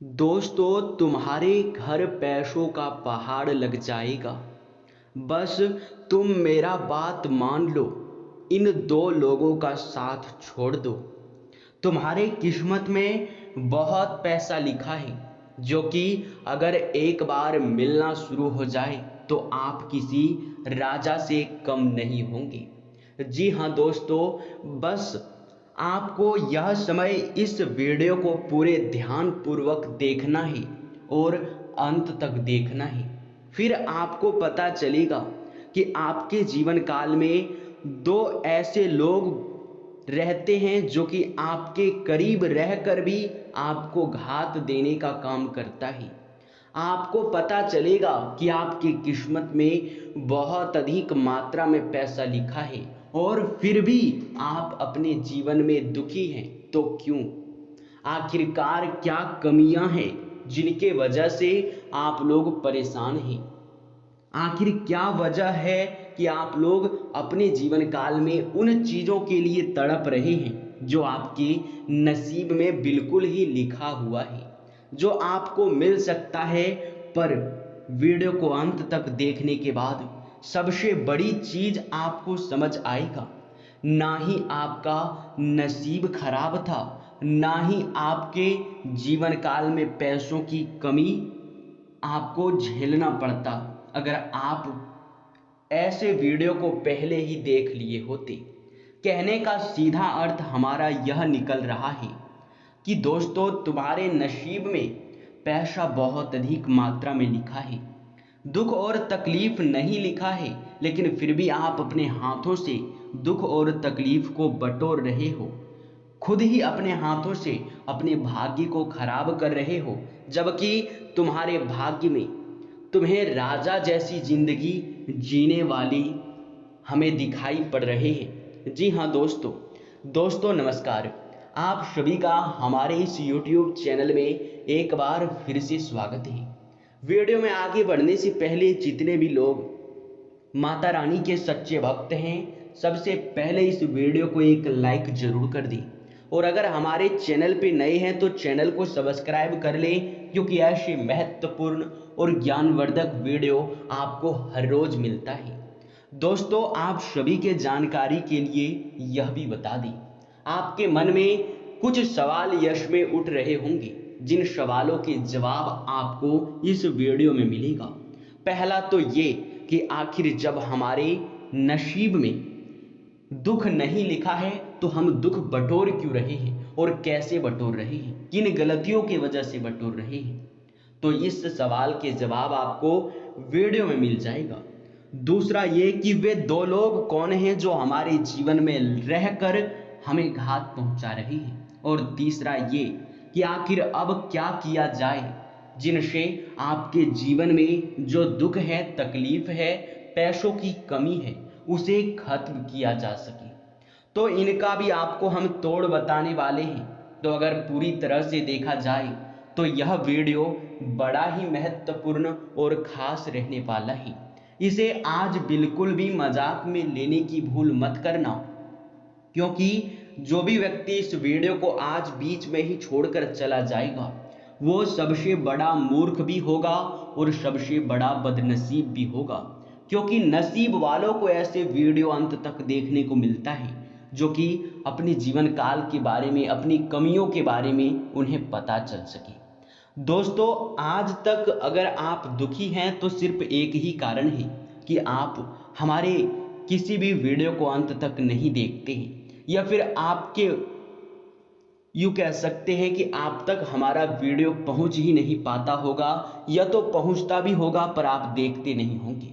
दोस्तों, तुम्हारे घर पैसों का पहाड़ लग जाएगा। बस तुम मेरा बात मान लो। इन दो लोगों का साथ छोड़ दो। तुम्हारे किस्मत में बहुत पैसा लिखा है, जो कि अगर एक बार मिलना शुरू हो जाए तो आप किसी राजा से कम नहीं होंगे। जी हाँ दोस्तों, बस आपको यह समय इस वीडियो को पूरे ध्यान पूर्वक देखना है और अंत तक देखना है। फिर आपको पता चलेगा कि आपके जीवन काल में दो ऐसे लोग रहते हैं जो कि आपके करीब रहकर भी आपको घात देने का काम करता है। आपको पता चलेगा कि आपकी किस्मत में बहुत अधिक मात्रा में पैसा लिखा है और फिर भी आप अपने जीवन में दुखी हैं। तो क्यों? आखिरकार क्या कमियां हैं जिनके वजह से आप लोग परेशान हैं? आखिर क्या वजह है कि आप लोग अपने जीवन काल में उन चीज़ों के लिए तड़प रहे हैं जो आपके नसीब में बिल्कुल ही लिखा हुआ है, जो आपको मिल सकता है। पर वीडियो को अंत तक देखने के बाद सबसे बड़ी चीज़ आपको समझ आएगा, ना ही आपका नसीब खराब था, ना ही आपके जीवन काल में पैसों की कमी आपको झेलना पड़ता अगर आप ऐसे वीडियो को पहले ही देख लिए होते। कहने का सीधा अर्थ हमारा यह निकल रहा है कि दोस्तों, तुम्हारे नसीब में पैसा बहुत अधिक मात्रा में लिखा है। दुख और तकलीफ नहीं लिखा है, लेकिन फिर भी आप अपने हाथों से दुख और तकलीफ को बटोर रहे हो। खुद ही अपने हाथों से अपने भाग्य को खराब कर रहे हो, जबकि तुम्हारे भाग्य में तुम्हें राजा जैसी जिंदगी जीने वाली हमें दिखाई पड़ रहे हैं। जी हाँ दोस्तों नमस्कार। आप सभी का हमारे इस YouTube चैनल में एक बार फिर से स्वागत है। वीडियो में आगे बढ़ने से पहले जितने भी लोग माता रानी के सच्चे भक्त हैं, सबसे पहले इस वीडियो को एक लाइक जरूर कर दें और अगर हमारे चैनल पे नए हैं तो चैनल को सब्सक्राइब कर लें, क्योंकि ऐसे महत्वपूर्ण और ज्ञानवर्धक वीडियो आपको हर रोज मिलता है। दोस्तों, आप सभी के जानकारी के लिए यह भी बता दें, आपके मन में कुछ सवाल यश में उठ रहे होंगे, जिन सवालों के जवाब आपको इस वीडियो में मिलेगा। पहला तो ये कि आखिर जब हमारे नसीब में दुख नहीं लिखा है तो हम दुख बटोर क्यों रहे हैं और कैसे बटोर रहे हैं, किन गलतियों की वजह से बटोर रहे हैं। तो इस सवाल के जवाब आपको वीडियो में मिल जाएगा। दूसरा ये कि वे दो लोग कौन हैं जो हमारे जीवन में रहकर हमें घात पहुंचा रहे हैं। और तीसरा ये कि आखिर अब क्या किया जाए जिनसे आपके जीवन में जो दुख है, तकलीफ है, पैसों की कमी है, उसे खत्म किया जा सके। तो इनका भी आपको हम तोड़ बताने वाले हैं। तो अगर पूरी तरह से देखा जाए तो यह वीडियो बड़ा ही महत्वपूर्ण और खास रहने वाला है। इसे आज बिल्कुल भी मजाक में लेने की भूल मत करना, क्योंकि जो भी व्यक्ति इस वीडियो को आज बीच में ही छोड़कर चला जाएगा वो सबसे बड़ा मूर्ख भी होगा और सबसे बड़ा बदनसीब भी होगा, क्योंकि नसीब वालों को ऐसे वीडियो अंत तक देखने को मिलता है जो कि अपने जीवन काल के बारे में, अपनी कमियों के बारे में उन्हें पता चल सके। दोस्तों, आज तक अगर आप दुखी हैं तो सिर्फ एक ही कारण है कि आप हमारे किसी भी वीडियो को अंत तक नहीं देखते हैं, या फिर आपके यूँ कह सकते हैं कि आप तक हमारा वीडियो पहुंच ही नहीं पाता होगा, या तो पहुंचता भी होगा पर आप देखते नहीं होंगे।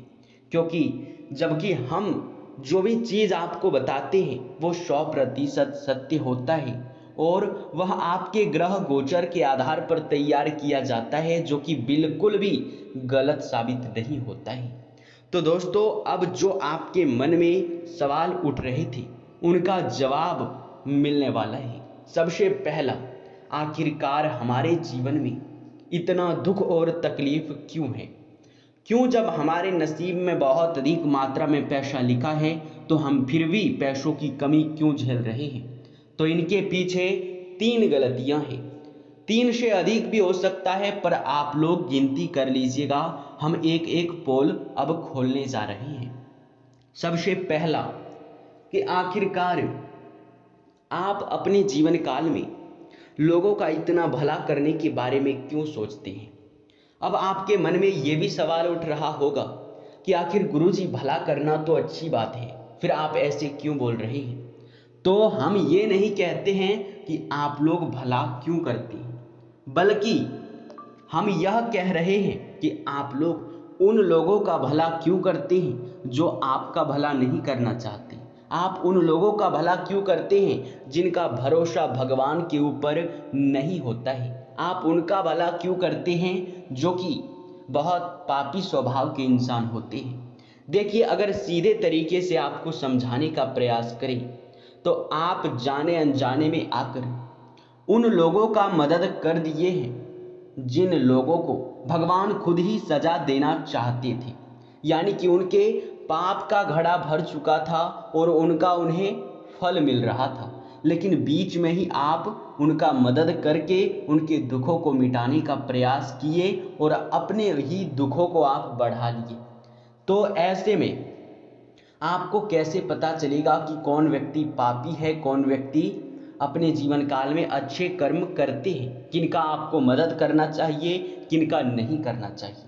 क्योंकि जबकि हम जो भी चीज़ आपको बताते हैं वो 100% सत्य होता है और वह आपके ग्रह गोचर के आधार पर तैयार किया जाता है, जो कि बिल्कुल भी गलत साबित नहीं होता है। तो दोस्तों, अब जो आपके मन में सवाल उठ रहे थे उनका जवाब मिलने वाला है। सबसे पहला, आखिरकार हमारे जीवन में इतना दुख और तकलीफ क्यों है? क्यों जब हमारे नसीब में बहुत अधिक मात्रा में पैसा लिखा है तो हम फिर भी पैसों की कमी क्यों झेल रहे हैं? तो इनके पीछे 3 गलतियां हैं। 3 से अधिक भी हो सकता है, पर आप लोग गिनती कर लीजिएगा। हम एक एक पोल अब खोलने जा रहे हैं। सबसे पहला कि आखिरकार आप अपने जीवन काल में लोगों का इतना भला करने के बारे में क्यों सोचते हैं। अब आपके मन में ये भी सवाल उठ रहा होगा कि आखिर गुरुजी भला करना तो अच्छी बात है, फिर आप ऐसे क्यों बोल रहे हैं। तो हम ये नहीं कहते हैं कि आप लोग भला क्यों करते हैं, बल्कि हम यह कह रहे हैं कि आप लोग उन लोगों का भला क्यों करते हैं जो आपका भला नहीं करना चाहते। आप उन लोगों का भला क्यों करते हैं जिनका भरोसा भगवान के ऊपर नहीं होता है। आप उनका भला क्यों करते हैं जो कि बहुत पापी स्वभाव के इंसान होते हैं। देखिए, अगर सीधे तरीके से आपको समझाने का प्रयास करें तो आप जाने अनजाने में आकर उन लोगों का मदद कर दिए हैं जिन लोगों को भगवान खुद ही सजा देना चाहते थे। यानी कि उनके पाप का घड़ा भर चुका था और उनका उन्हें फल मिल रहा था, लेकिन बीच में ही आप उनका मदद करके उनके दुखों को मिटाने का प्रयास किए और अपने ही दुखों को आप बढ़ा लिए। तो ऐसे में आपको कैसे पता चलेगा कि कौन व्यक्ति पापी है, कौन व्यक्ति अपने जीवन काल में अच्छे कर्म करते हैं, किनका आपको मदद करना चाहिए, किनका नहीं करना चाहिए।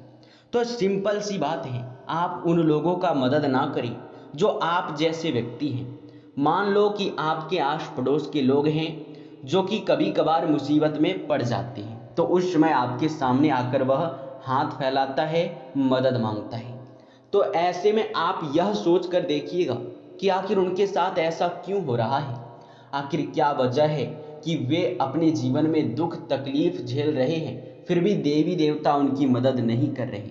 तो सिंपल सी बात है, आप उन लोगों का मदद ना करें जो आप जैसे व्यक्ति हैं। मान लो कि आपके आस पड़ोस के लोग हैं जो कि कभी कभार मुसीबत में पड़ जाते हैं, तो उस समय आपके सामने आकर वह हाथ फैलाता है, मदद मांगता है। तो ऐसे में आप यह सोच कर देखिएगा कि आखिर उनके साथ ऐसा क्यों हो रहा है। आखिर क्या वजह है कि वे अपने जीवन में दुख तकलीफ झेल रहे हैं, फिर भी देवी देवता उनकी मदद नहीं कर रहे।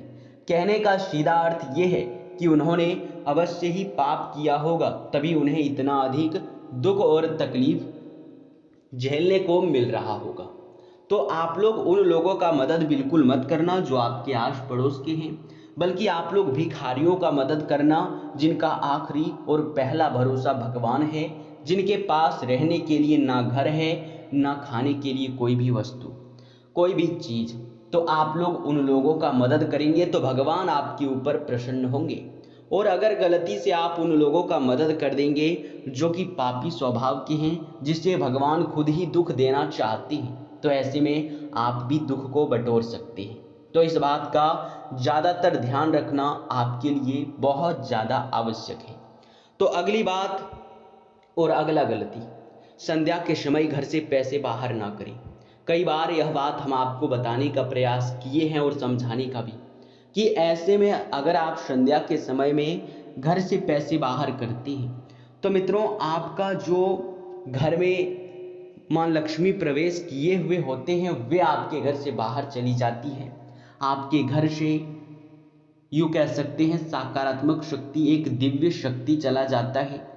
कहने का सीधा अर्थ ये है कि उन्होंने अवश्य ही पाप किया होगा, तभी उन्हें इतना अधिक दुख और तकलीफ झेलने को मिल रहा होगा। तो आप लोग उन लोगों का मदद बिल्कुल मत करना जो आपके आस पड़ोस के हैं, बल्कि आप लोग भिखारियों का मदद करना जिनका आखिरी और पहला भरोसा भगवान है, जिनके पास रहने के लिए ना घर है, ना खाने के लिए कोई भी वस्तु, कोई भी चीज़। तो आप लोग उन लोगों का मदद करेंगे तो भगवान आपके ऊपर प्रसन्न होंगे। और अगर गलती से आप उन लोगों का मदद कर देंगे जो कि पापी स्वभाव के हैं, जिससे भगवान खुद ही दुख देना चाहते हैं, तो ऐसे में आप भी दुख को बटोर सकते हैं। तो इस बात का ज़्यादातर ध्यान रखना आपके लिए बहुत ज़्यादा आवश्यक है। तो अगली बात और अगला गलती, संध्या के समय घर से पैसे बाहर ना करें। कई बार यह बात हम आपको बताने का प्रयास किए हैं और समझाने का भी, कि ऐसे में अगर आप संध्या के समय में घर से पैसे बाहर करते हैं तो मित्रों, आपका जो घर में माँ लक्ष्मी प्रवेश किए हुए होते हैं वे आपके घर से बाहर चली जाती है। आपके घर से यूँ कह सकते हैं सकारात्मक शक्ति, एक दिव्य शक्ति चला जाता है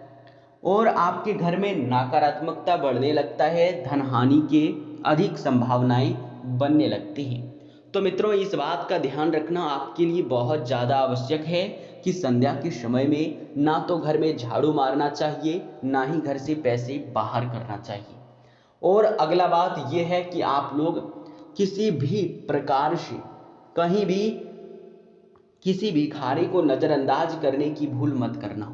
और आपके घर में नकारात्मकता बढ़ने लगता है, धन हानि के अधिक संभावनाएं बनने लगती हैं। तो मित्रों, इस बात का ध्यान रखना आपके लिए बहुत ज़्यादा आवश्यक है कि संध्या के समय में ना तो घर में झाड़ू मारना चाहिए, ना ही घर से पैसे बाहर करना चाहिए। और अगला बात यह है कि आप लोग किसी भी प्रकार से कहीं भी किसी भिखारी को नज़रअंदाज करने की भूल मत करना।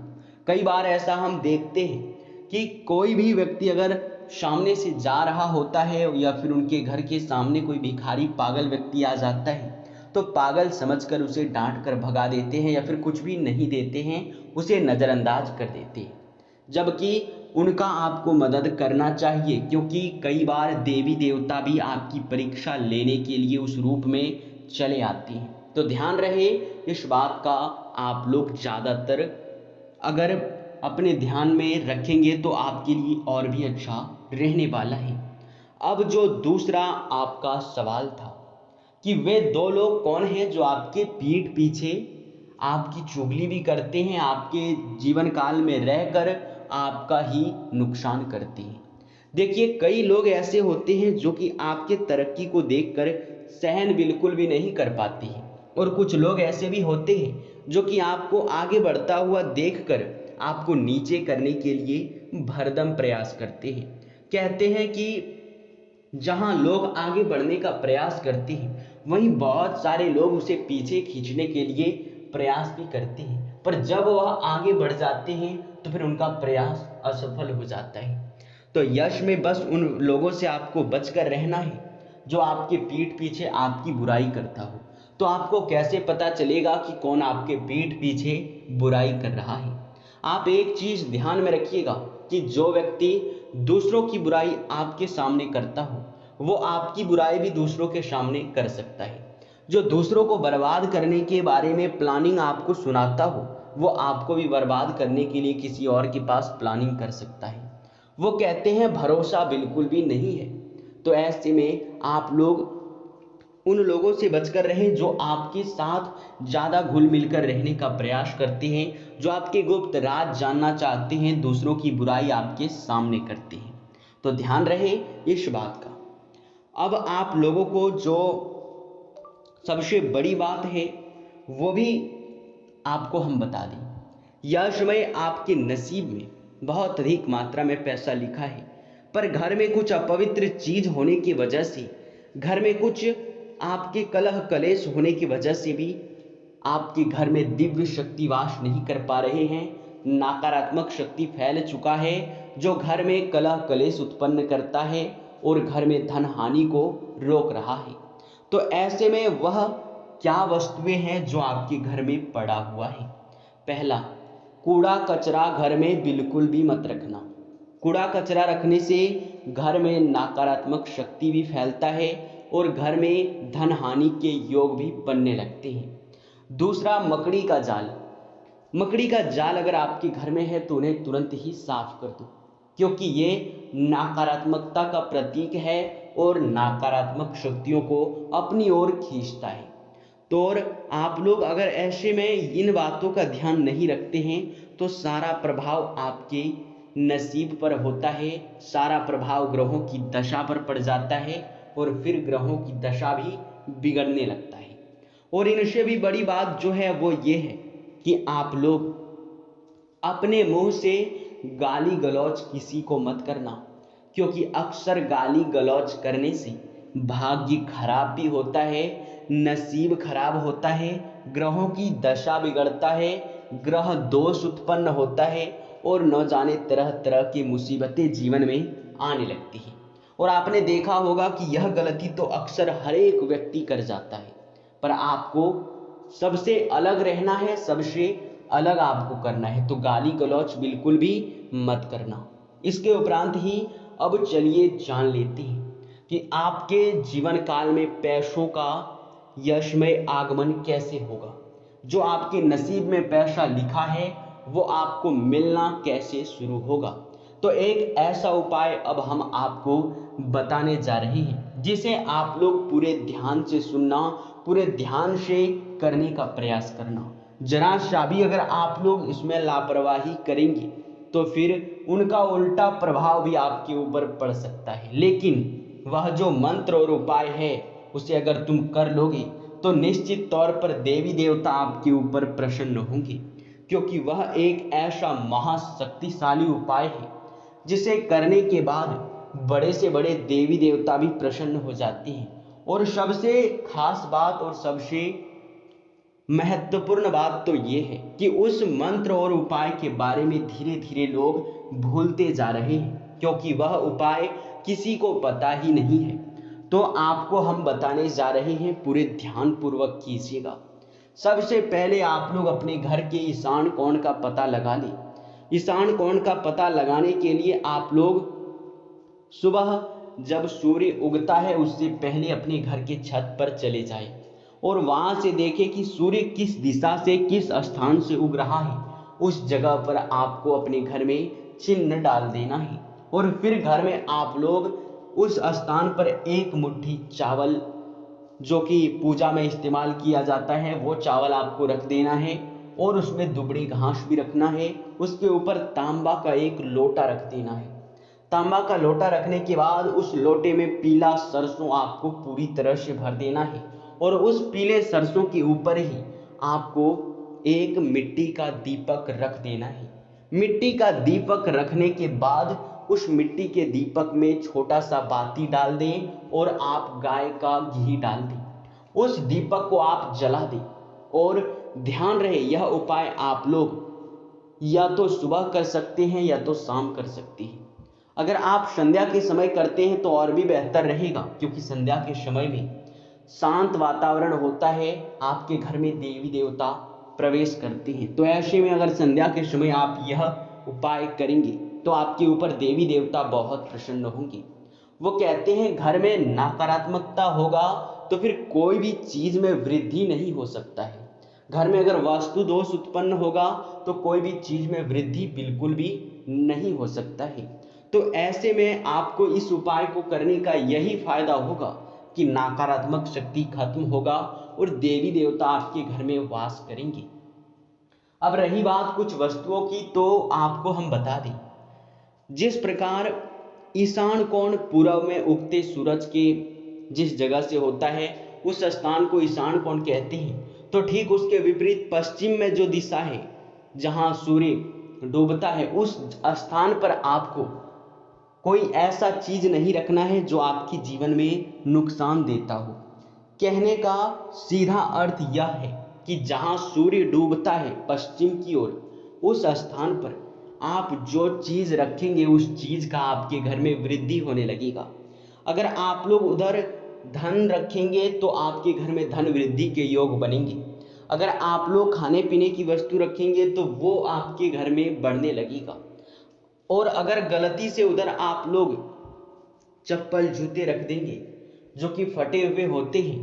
कई बार ऐसा हम देखते हैं कि कोई भी व्यक्ति अगर सामने से जा रहा होता है या फिर उनके घर के सामने कोई भिखारी पागल व्यक्ति आ जाता है तो पागल समझकर उसे डांट कर भगा देते हैं या फिर कुछ भी नहीं देते हैं, उसे नज़रअंदाज कर देते हैं, जबकि उनका आपको मदद करना चाहिए, क्योंकि कई बार देवी देवता भी आपकी परीक्षा लेने के लिए उस रूप में चले आते हैं। तो ध्यान रहे इस बात का, आप लोग ज़्यादातर अगर अपने ध्यान में रखेंगे तो आपके लिए और भी अच्छा रहने वाला है। अब जो दूसरा आपका सवाल था कि वे 2 लोग कौन हैं जो आपके पीठ पीछे आपकी चुगली भी करते हैं, आपके जीवन काल में रहकर आपका ही नुकसान करते हैं। देखिए, कई लोग ऐसे होते हैं जो कि आपके तरक्की को देखकर सहन बिल्कुल भी नहीं कर पाते हैं, और कुछ लोग ऐसे भी होते हैं जो कि आपको आगे बढ़ता हुआ देखकर आपको नीचे करने के लिए भरदम प्रयास करते हैं। कहते हैं कि जहां लोग आगे बढ़ने का प्रयास करते हैं वहीं बहुत सारे लोग उसे पीछे खींचने के लिए प्रयास भी करते हैं, पर जब वह आगे बढ़ जाते हैं तो फिर उनका प्रयास असफल हो जाता है। तो यश में बस उन लोगों से आपको बचकर रहना है जो आपके पीठ पीछे आपकी बुराई करता हो। तो आपको कैसे पता चलेगा कि कौन आपके पीठ पीछे बुराई कर रहा है? आप एक चीज ध्यान में रखिएगा कि जो व्यक्ति दूसरों की बुराई आपके सामने करता हो वो आपकी बुराई भी दूसरों के सामने कर सकता है। जो दूसरों को बर्बाद करने के बारे में प्लानिंग आपको सुनाता हो वो आपको भी बर्बाद करने के लिए किसी और के पास प्लानिंग कर सकता है। वो कहते हैं भरोसा बिल्कुल भी नहीं है। तो ऐसे में आप लोग उन लोगों से बचकर रहें जो आपके साथ ज़्यादा घुल मिलकर रहने का प्रयास करते हैं, जो आपके गुप्त राज जानना चाहते हैं, दूसरों की बुराई आपके सामने करते हैं। तो ध्यान रहे इस बात का। अब आप लोगों को जो सबसे बड़ी बात है वो भी आपको हम बता दें। यह समय आपके नसीब में बहुत अधिक मात्रा में पैसा लिखा है, पर घर में कुछ अपवित्र चीज होने की वजह से, घर में कुछ आपके कलह कलेश होने की वजह से भी आपके घर में दिव्य शक्ति वास नहीं कर पा रहे हैं। नकारात्मक शक्ति फैल चुका है जो घर में कलह कलेश उत्पन्न करता है और घर में धन हानि को रोक रहा है। तो ऐसे में वह क्या वस्तुएं हैं जो आपके घर में पड़ा हुआ है? पहला, कूड़ा कचरा घर में बिल्कुल भी मत रखना। कूड़ा कचरा रखने से घर में नकारात्मक शक्ति भी फैलता है और घर में धन हानि के योग भी बनने लगते हैं। दूसरा, मकड़ी का जाल। मकड़ी का जाल अगर आपके घर में है तो उन्हें तुरंत ही साफ कर दो, क्योंकि ये नकारात्मकता का प्रतीक है और नकारात्मक शक्तियों को अपनी ओर खींचता है। तो और आप लोग अगर ऐसे में इन बातों का ध्यान नहीं रखते हैं तो सारा प्रभाव आपके नसीब पर होता है, सारा प्रभाव ग्रहों की दशा पर पड़ जाता है और फिर ग्रहों की दशा भी बिगड़ने लगता है। और इनसे भी बड़ी बात जो है वो ये है कि आप लोग अपने मुंह से गाली गलौज किसी को मत करना, क्योंकि अक्सर गाली गलौज करने से भाग्य खराब भी होता है, नसीब खराब होता है, ग्रहों की दशा बिगड़ता है, ग्रह दोष उत्पन्न होता है और न जाने तरह तरह की मुसीबतें जीवन में आने लगती हैं। और आपने देखा होगा कि यह गलती तो अक्सर हर एक व्यक्ति कर जाता है, पर आपको सबसे अलग रहना है, सबसे अलग आपको करना है। तो गाली गलौज बिल्कुल भी मत करना। इसके उपरांत ही अब चलिए जान लेते हैं कि आपके जीवन काल में पैसों का यशमय आगमन कैसे होगा। जो आपके नसीब में पैसा लिखा है वो आपको मिलना कैसे शुरू होगा। तो एक ऐसा उपाय अब हम आपको बताने जा रहे हैं जिसे आप लोग पूरे ध्यान से सुनना, पूरे ध्यान से करने का प्रयास करना। जरा सा भी अगर आप लोग इसमें लापरवाही करेंगे तो फिर उनका उल्टा प्रभाव भी आपके ऊपर पड़ सकता है। लेकिन वह जो मंत्र और उपाय है उसे अगर तुम कर लोगे तो निश्चित तौर पर देवी देवता आपके ऊपर प्रसन्न होंगे, क्योंकि वह एक ऐसा महाशक्तिशाली उपाय है जिसे करने के बाद बड़े से बड़े देवी देवता भी प्रसन्न हो जाते हैं। और सबसे खास बात और सबसे महत्वपूर्ण बात तो ये है कि उस मंत्र और उपाय के बारे में धीरे धीरे लोग भूलते जा रहे हैं, क्योंकि वह उपाय किसी को पता ही नहीं है। तो आपको हम बताने जा रहे हैं, पूरे ध्यान पूर्वक कीजिएगा। सबसे पहले आप लोग अपने घर के ईशान कोण का पता लगा लें। ईशान कोण का पता लगाने के लिए आप लोग सुबह जब सूर्य उगता है उससे पहले अपने घर के छत पर चले जाएं और वहां से देखें कि सूर्य किस दिशा से, किस स्थान से उग रहा है। उस जगह पर आपको अपने घर में चिन्ह डाल देना है और फिर घर में आप लोग उस स्थान पर एक मुट्ठी चावल, जो कि पूजा में इस्तेमाल किया जाता है, वो चावल आपको रख देना है और उसमें दुबड़ी घास भी रखना है। उसके ऊपर तांबा का एक लोटा रख देना है। तांबा का लोटा रखने के बाद उस लोटे में पीला सरसों आपको पूरी तरह से भर देना है और उस पीले सरसों के ऊपर ही आपको एक मिट्टी का दीपक रख देना है। मिट्टी का दीपक रखने के बाद उस मिट्टी के दीपक में छोटा सा बाती डाल दें और आप गाय का घी डाल दें, उस दीपक को आप जला दें। और ध्यान रहे यह उपाय आप लोग या तो सुबह कर सकते हैं या तो शाम कर सकते हैं। अगर आप संध्या के समय करते हैं तो और भी बेहतर रहेगा, क्योंकि संध्या के समय में शांत वातावरण होता है, आपके घर में देवी देवता प्रवेश करते हैं। तो ऐसे में अगर संध्या के समय आप यह उपाय करेंगे तो आपके ऊपर देवी देवता बहुत प्रसन्न होंगे। वो कहते हैं घर में नकारात्मकता होगा तो फिर कोई भी चीज में वृद्धि नहीं हो सकता है। घर में अगर वास्तु दोष उत्पन्न होगा तो कोई भी चीज में वृद्धि बिल्कुल भी नहीं हो सकता है। तो ऐसे में आपको इस उपाय को करने का यही फायदा होगा कि नकारात्मक शक्ति खत्म होगा और देवी देवता आपके घर में वास करेंगे। अब रही बात कुछ वस्तुओं की, तो आपको हम बता दें, जिस प्रकार ईशान कोण पूर्व में उगते सूरज के जिस जगह से होता है उस स्थान को ईशान कोण कहते हैं, तो ठीक उसके विपरीत पश्चिम में जो दिशा है जहां सूर्य डूबता है उस स्थान पर आपको कोई ऐसा चीज नहीं रखना है जो आपके जीवन में नुकसान देता हो। कहने का सीधा अर्थ यह है कि जहां सूर्य डूबता है पश्चिम की ओर, उस स्थान पर आप जो चीज रखेंगे उस चीज का आपके घर में वृद्धि होने लगेगा। अगर आप लोग उधर धन रखेंगे तो आपके घर में धन वृद्धि के योग बनेंगे। अगर आप लोग खाने पीने की वस्तु रखेंगे तो वो आपके घर में बढ़ने लगेगा। और अगर गलती से उधर आप लोग चप्पल जूते रख देंगे जो कि फटे हुए होते हैं,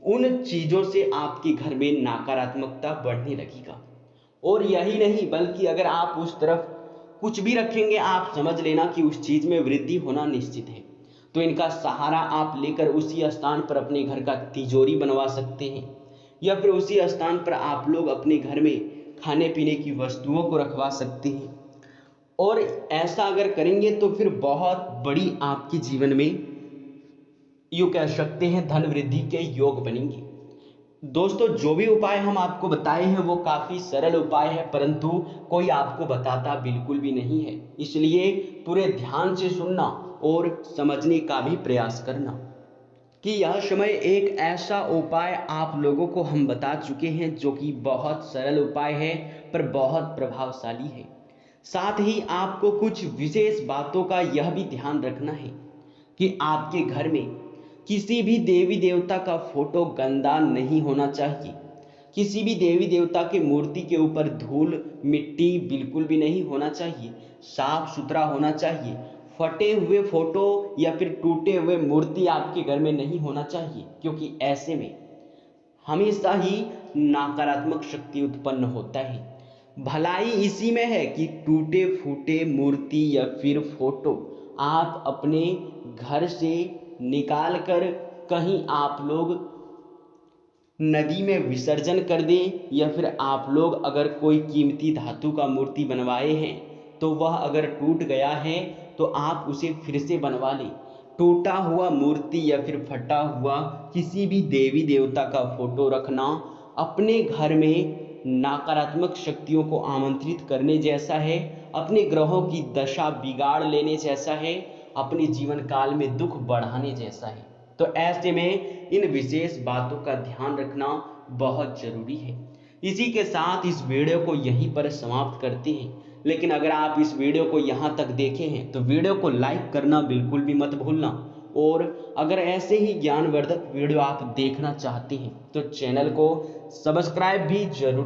उन चीजों से आपके घर में नकारात्मकता बढ़ने लगेगा। और यही नहीं बल्कि अगर आप उस तरफ कुछ भी रखेंगे आप समझ लेना कि उस चीज में वृद्धि होना निश्चित है। तो इनका सहारा आप लेकर उसी स्थान पर अपने घर का तिजोरी बनवा सकते हैं, या फिर उसी स्थान पर आप लोग अपने घर में खाने पीने की वस्तुओं को रखवा सकते हैं। और ऐसा अगर करेंगे तो फिर बहुत बड़ी आपके जीवन में यूँ कह सकते हैं धन वृद्धि के योग बनेंगे। दोस्तों, जो भी उपाय हम आपको बताए हैं वो काफ़ी सरल उपाय है, परंतु कोई आपको बताता बिल्कुल भी नहीं है। इसलिए पूरे ध्यान से सुनना और समझने का भी प्रयास करना कि यह समय एक ऐसा उपाय आप लोगों को हम बता चुके हैं जो कि बहुत सरल उपाय है पर बहुत प्रभावशाली है। साथ ही आपको कुछ विशेष बातों का यह भी ध्यान रखना है कि आपके घर में किसी भी देवी देवता का फोटो गंदा नहीं होना चाहिए। किसी भी देवी देवता की मूर्ति के ऊपर धूल मिट्टी बिल्कुल भी नहीं होना चाहिए, साफ सुथरा होना चाहिए। फटे हुए फोटो या फिर टूटे हुए मूर्ति आपके घर में नहीं होना चाहिए, क्योंकि ऐसे में हमेशा ही नकारात्मक शक्ति उत्पन्न होता है। भलाई इसी में है कि टूटे फूटे मूर्ति या फिर फोटो आप अपने घर से निकाल कर कहीं आप लोग नदी में विसर्जन कर दें, या फिर आप लोग अगर कोई कीमती धातु का मूर्ति बनवाए हैं तो वह अगर टूट गया है तो आप उसे फिर से बनवा लें। टूटा हुआ मूर्ति या फिर फटा हुआ किसी भी देवी देवता का फोटो रखना अपने घर में नकारात्मक शक्तियों को आमंत्रित करने जैसा है, अपने ग्रहों की दशा बिगाड़ लेने जैसा है, अपने जीवन काल में दुख बढ़ाने जैसा है। तो ऐसे में इन विशेष बातों का ध्यान रखना बहुत जरूरी है। इसी के साथ इस वीडियो को यहीं पर समाप्त करते हैं। लेकिन अगर आप इस वीडियो को यहाँ तक देखे हैं तो वीडियो को लाइक करना बिल्कुल भी मत भूलना। और अगर ऐसे ही ज्ञानवर्धक वीडियो आप देखना चाहते हैं तो चैनल को सब्सक्राइब भी जरूर